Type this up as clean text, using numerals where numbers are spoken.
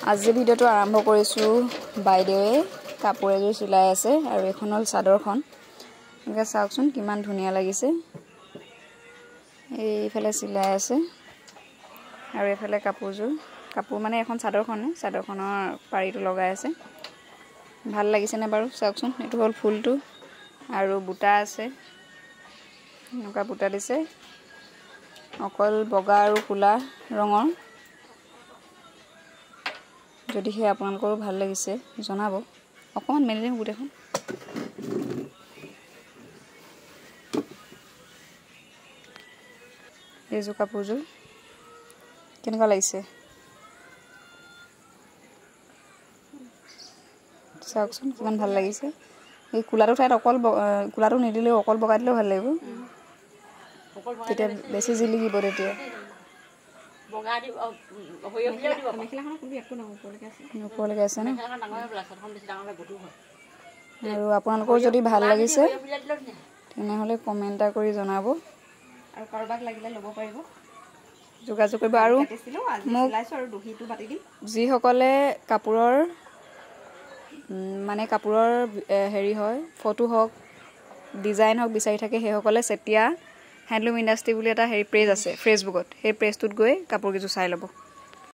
আজি ভিডিঅ'টো আৰম্ভ কৰিছোঁ বাইদেৱে কাপোৰ এযোৰ চিলাই আছে আৰু এখন হল চাদৰখন এনেকৈ চাওকচোন কিমান ধুনীয়া লাগিছে এইফালে চিলাই আছে আৰু এইফালে কাপোৰ মানে এখন চাদৰখনৰ পাৰীটো লগাই আছে ভাল লাগিছে নে বাৰু চাওকচোন এটো হল ফুলটো আৰু বুটা আছে এনেকুৱা বুটা দিছে অকল বগা আৰু কুলা ৰঙৰ যদি হে আপোনালোকৰ ভাল লাগিছে জনাব অকমান মেলি দিম গুটেখন এইযোৰ কাপোৰযোৰ কেনেকুৱা লাগিছে চাওকচোন কিমান ভাল লাগিছে এই কুলাটো ঠাইত অকল কুলাটো নিদিলেও অকল বগা দিলেও ভাল লাগিব তেতিয়া বেছি জিলিকিব তেতিয়া বগা দি হইয়া দিব মেখেলাখন খুলি একো না ওপৰলৈকে আছে না আৰু আপোনালোকৰ যদি ভাল লাগিছে তেনেহলে কমেন্ট কৰি জনাব আৰু কাৰোবাক লাগিলে ল'ব পাৰিব যোগাযোগ কৰিব আৰু মোক আৰু দহিটো বাটি দিম যিসকলে কাপোৰৰ মানে কাপোৰৰ হেৰি হয় ফটো হওক ডিজাইন হওক বিচাৰি থাকে সেইসকলে সেতিয়া হ্যান্ডলুম ইন্ডাষ্ট্ৰি বুলি এটা হেৰি পেজ আছে ফেসবুকত সেই পেজটোত গৈ কাপোৰ কিছু চাই ল'ব